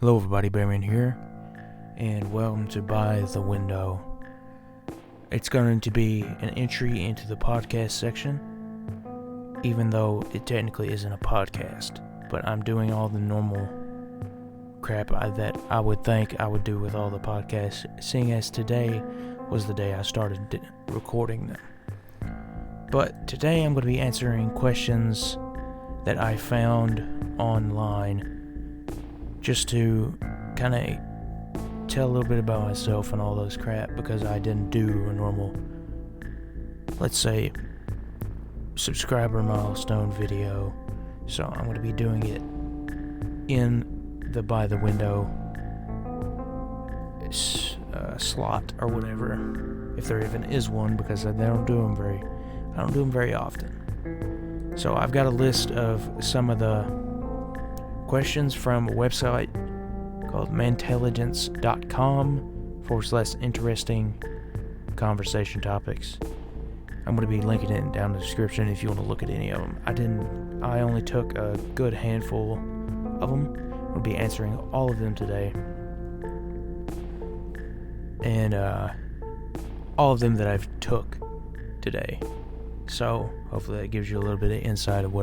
Hello everybody, Barry here, and welcome to By the Window. It's going to be an entry into the podcast section, even though it technically isn't a podcast, but I'm doing all the normal crap that I would think I would do with all the podcasts, seeing as today was the day I started recording them. But today I'm going to be answering questions that I found online, just to kind of tell a little bit about myself and all those crap, because I didn't do a normal, let's say, subscriber milestone video. So I'm going to be doing it in the By the Window slot or whatever, if there even is one, because I don't do them very often. So I've got a list of some of the questions from a website called mantelligence.com/interesting conversation topics. I'm going to be linking it down in the description if you want to look at any of them. I only took a good handful of them. I'll be answering all of them today. And all of them that I've took today. So hopefully that gives you a little bit of insight of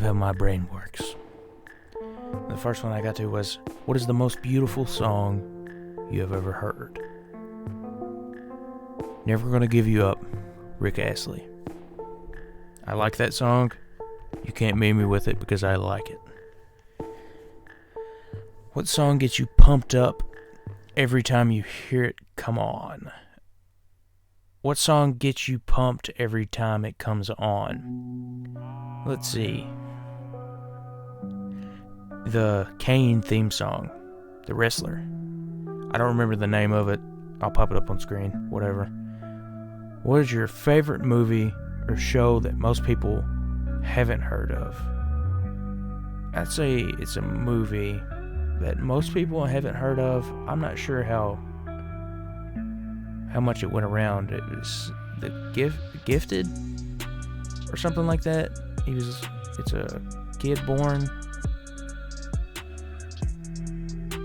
how my brain works. The first one I got to was, what is the most beautiful song you have ever heard? Never Gonna Give You Up, Rick Astley. I like that song. You can't meet me with it because I like it. What song gets you pumped up every time you hear it come on? What song gets you pumped every time it comes on? Let's see. The Kane theme song, The Wrestler. I don't remember the name of it. I'll pop it up on screen, whatever. What is your favorite movie or show that most people haven't heard of? I'd say it's a movie that most people haven't heard of. I'm not sure how much it went around. It was The Gifted or something like that. It's a kid born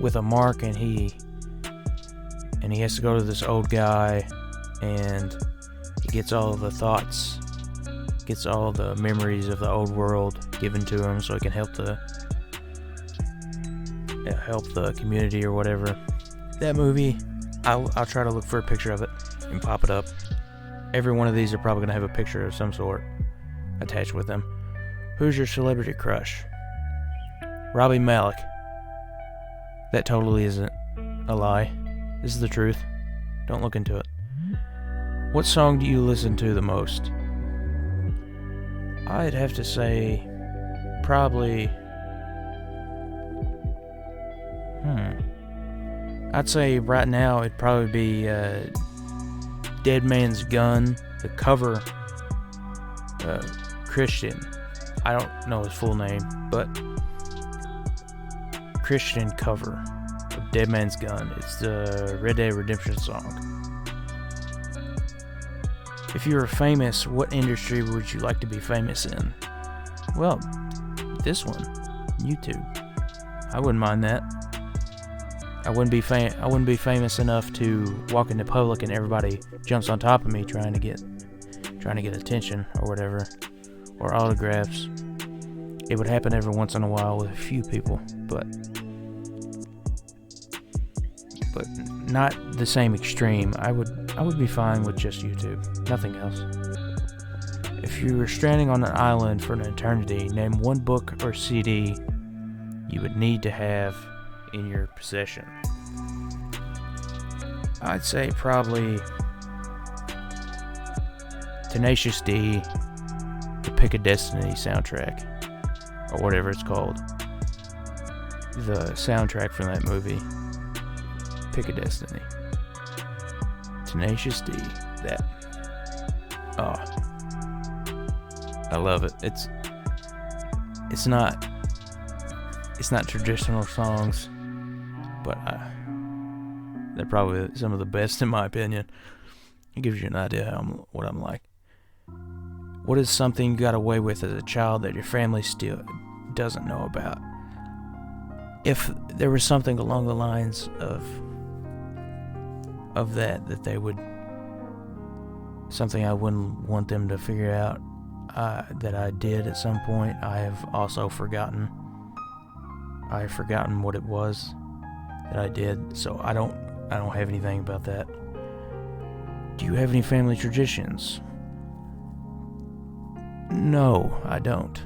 with a mark, and he has to go to this old guy, and he gets all of the thoughts, gets all the memories of the old world given to him, so he can help the community or whatever. That movie, I'll try to look for a picture of it and pop it up. Every one of these are probably going to have a picture of some sort attached with them. Who's your celebrity crush? Robbie Malek. That totally isn't a lie. This is the truth. Don't look into it. What song do you listen to the most? I'd have to say probably... I'd say right now it'd probably be Dead Man's Gun, the cover, Christian. I don't know his full name, but Christian cover of Dead Man's Gun. It's the Red Dead Redemption song. If you were famous, what industry would you like to be famous in? Well, this one, YouTube. I wouldn't mind that. I wouldn't be famous enough to walk into public and everybody jumps on top of me trying to get attention or whatever, or autographs. It would happen every once in a while with a few people, but not the same extreme. I would be fine with just YouTube, nothing else. If you were stranding on an island for an eternity, name one book or CD you would need to have in your possession. I'd say probably Tenacious D, the Pick a Destiny soundtrack, or whatever it's called. The soundtrack from that movie, Pick a Destiny. Tenacious D, that. Oh, I love it. It's not traditional songs, but they're probably some of the best in my opinion. It gives you an idea what I'm like. What is something you got away with as a child that your family still doesn't know about? if there was something along the lines of that they would, something I wouldn't want them to figure out that I did at some point, I have also forgotten. I've forgotten what it was that I did, so I don't have anything about that. Do you have any family traditions? No, I don't.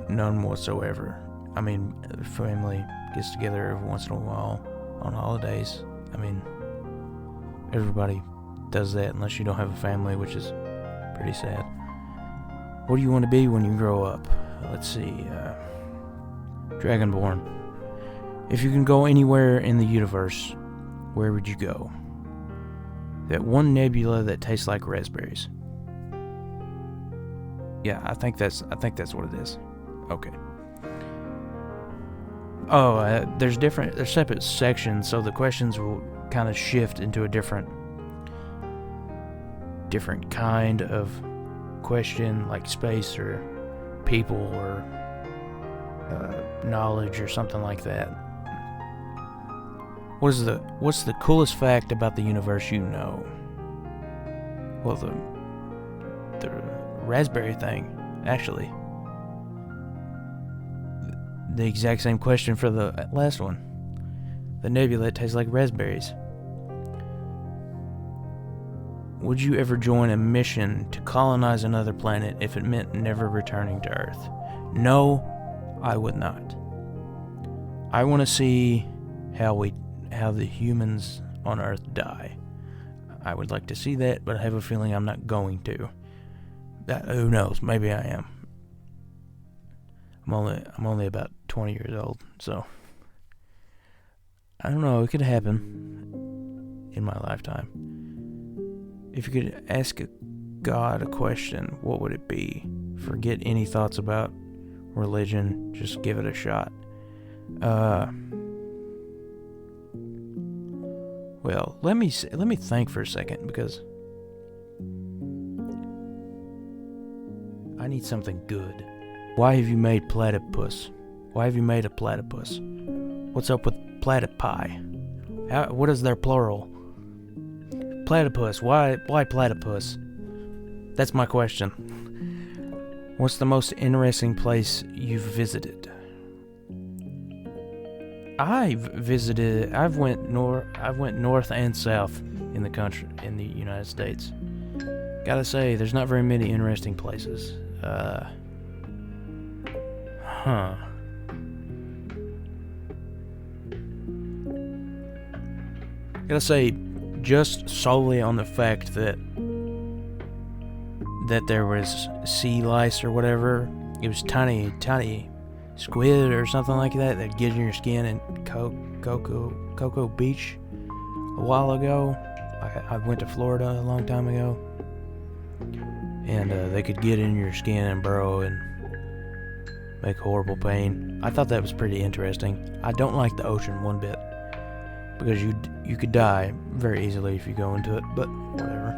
None whatsoever. I mean, family gets together every once in a while on holidays. I mean, everybody does that unless you don't have a family, which is pretty sad. What do you want to be when you grow up? Let's see. Dragonborn. If you can go anywhere in the universe, where would you go? That one nebula that tastes like raspberries. Yeah, I think that's what it is. Okay. Oh, there's separate sections, so the questions will kind of shift into a different kind of question, like space or people or knowledge or something like that. What's the coolest fact about the universe you know? Well, the raspberry thing, actually. The exact same question for the last one. The nebula that tastes like raspberries. Would you ever join a mission to colonize another planet if it meant never returning to Earth? No, I would not. I want to see how the humans on Earth die. I would like to see that, but I have a feeling I'm not going to. Who knows? Maybe I am. I'm only about 20 years old, so I don't know. It could happen in my lifetime. If you could ask God a question, what would it be? Forget any thoughts about religion. Just give it a shot. Well, let me think for a second, because I need something good. Why have you made platypus? Why have you made a platypus? What's up with platypi? What is their plural? Platypus. Why platypus? That's my question. What's the most interesting place you've visited? I've went north and south in the country, in the United States. Gotta say, there's not very many interesting places. Gotta say, just solely on the fact that there was sea lice or whatever, it was tiny squid or something like that get in your skin in Cocoa Beach a while ago. I went to Florida a long time ago, and they could get in your skin and burrow and make horrible pain. I thought that was pretty interesting. I don't like the ocean one bit, because you could die very easily if you go into it, but whatever.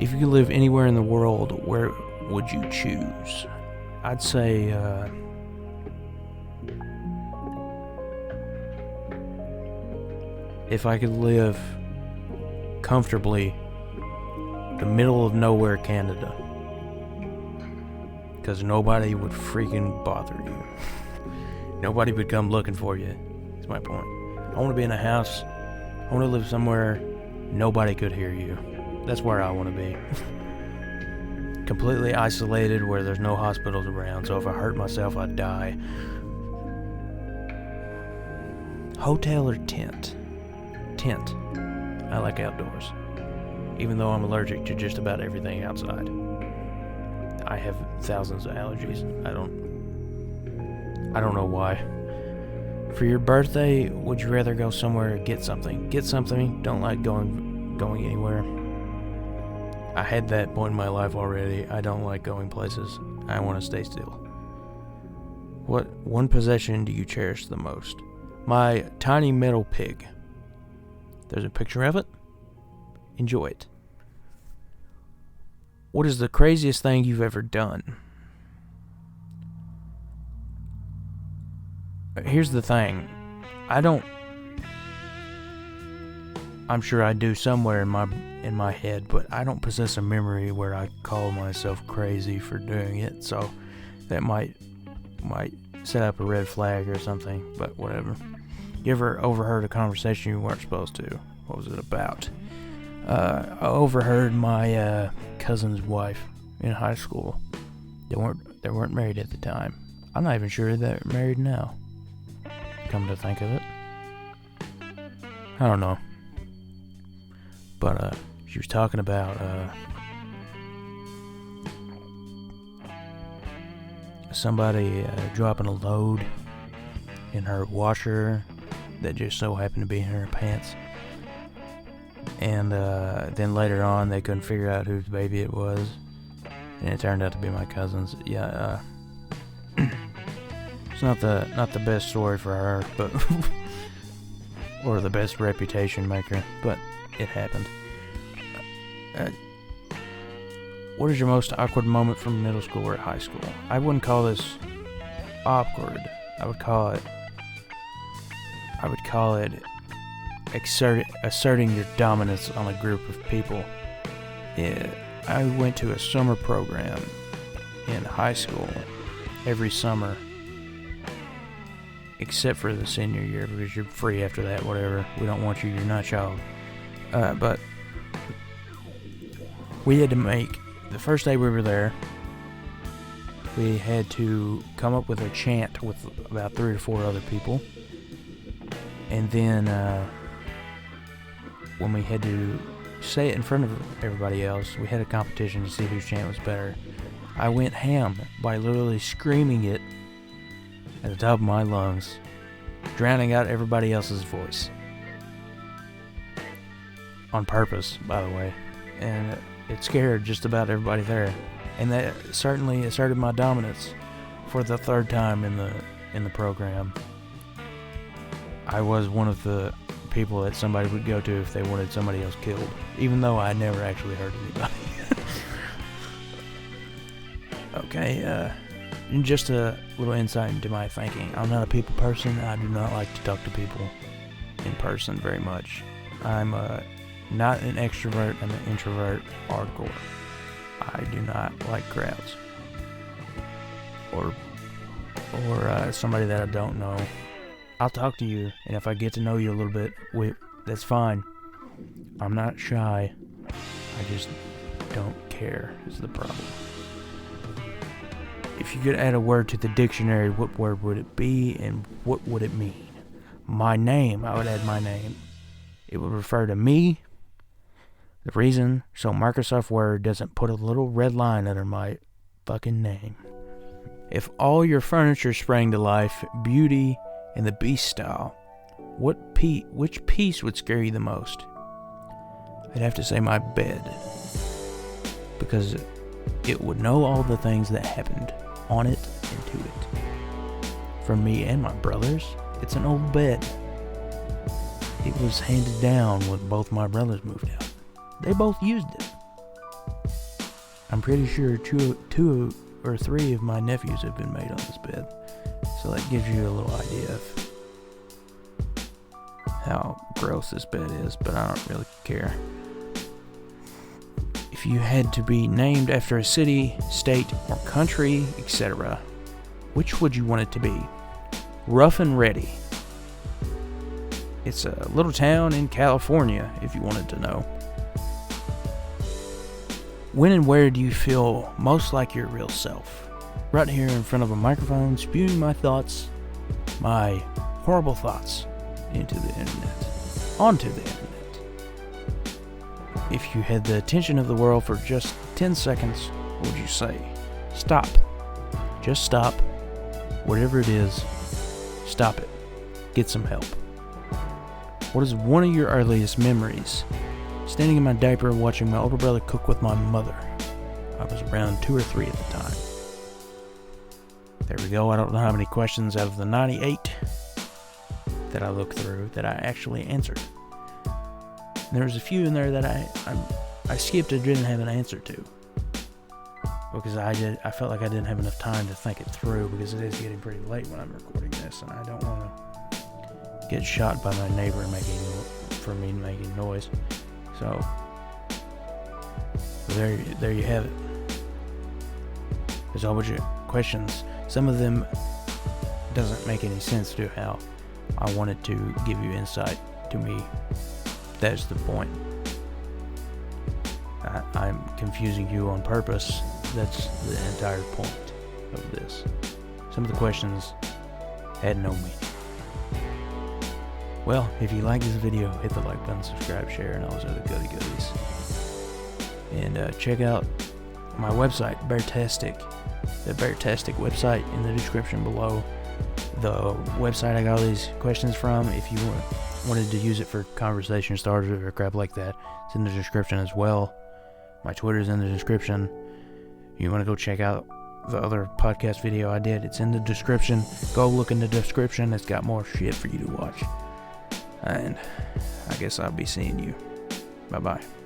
If you could live anywhere in the world, where would you choose? I'd say if I could live comfortably the middle of nowhere, Canada, because nobody would freaking bother you. Nobody would come looking for you. That's my point. I want to be in a house. I want to live somewhere nobody could hear you. That's where I want to be. Completely isolated, where there's no hospitals around, so if I hurt myself, I'd die. Hotel or tent? Tent. I like outdoors, even though I'm allergic to just about everything outside. I have thousands of allergies. I don't know why. For your birthday, would you rather go somewhere or get something? Get something. Don't like going anywhere. I had that point in my life already. I don't like going places. I want to stay still. What one possession do you cherish the most? My tiny metal pig. There's a picture of it. Enjoy it. What is the craziest thing you've ever done? Here's the thing. I'm sure I do somewhere in my head, but I don't possess a memory where I call myself crazy for doing it, so that might set up a red flag or something, but whatever. You ever overheard a conversation you weren't supposed to? What was it about? I overheard my cousin's wife in high school. They weren't married at the time. I'm not even sure they're married now. Come to think of it, I don't know. But she was talking about somebody dropping a load in her washer that just so happened to be in her pants. And then later on, they couldn't figure out whose baby it was, and it turned out to be my cousin's. Yeah, it's not the best story for her, but or the best reputation maker, but it happened. What is your most awkward moment from middle school or high school? I wouldn't call this awkward. I would call it asserting your dominance on a group of people. I went to a summer program in high school every summer, except for the senior year, because you're free after that, whatever. We don't want you, you're not child. But we had to make, the first day we were there, we had to come up with a chant with about 3 or 4 other people. And then when we had to say it in front of everybody else, we had a competition to see whose chant was better. I went ham by literally screaming it at the top of my lungs, drowning out everybody else's voice. On purpose, by the way. And it scared just about everybody there. And that certainly asserted my dominance for the 3rd time in the program. I was one of the people that somebody would go to if they wanted somebody else killed, even though I never actually hurt anybody. Okay, just a little insight into my thinking. I'm not a people person. I do not like to talk to people in person very much. I'm not an extrovert. I'm an introvert hardcore. I do not like crowds or somebody that I don't know. I'll talk to you, and if I get to know you a little bit, that's fine. I'm not shy. I just don't care is the problem. If you could add a word to the dictionary, what word would it be, and what would it mean? My name. I would add my name. It would refer to me. The reason, so Microsoft Word doesn't put a little red line under my fucking name. If all your furniture sprang to life, Beauty and the Beast style, which piece would scare you the most? I'd have to say my bed, because it would know all the things that happened on it and to it. For me and my brothers, it's an old bed. It was handed down when both my brothers moved out. They both used it. I'm pretty sure 2 or 3 of my nephews have been made on this bed. So that gives you a little idea of how gross this bed is, but I don't really care. If you had to be named after a city, state, or country, etc., which would you want it to be? Rough and Ready. It's a little town in California, if you wanted to know. When and where do you feel most like your real self? Right here in front of a microphone, spewing my thoughts, my horrible thoughts, onto the internet. If you had the attention of the world for just 10 seconds, what would you say? Stop. Just stop. Whatever it is, stop it. Get some help. What is one of your earliest memories? Standing in my diaper watching my older brother cook with my mother. I was around 2 or 3 at the time. There we go. I don't know how many questions out of the 98 that I looked through that I actually answered. And there was a few in there that I skipped and didn't have an answer to. because I felt like I didn't have enough time to think it through, because it is getting pretty late when I'm recording this, and I don't want to get shot by my neighbor for me making noise. So there you have it. There's a whole bunch of questions. Some of them doesn't make any sense to how I wanted to give you insight to me. That's the point. I'm confusing you on purpose. That's the entire point of this. Some of the questions had no meaning. Well, if you like this video, hit the like button, subscribe, share, and all those other goodies. And check out my website, Beartastic. The Beartastic website in the description below. The website I got all these questions from, if you wanted to use it for conversation starters or crap like that, it's in the description as well. My Twitter's in the description. You want to go check out the other podcast video I did, it's in the description. Go look in the description. It's got more shit for you to watch. And I guess I'll be seeing you. Bye-bye.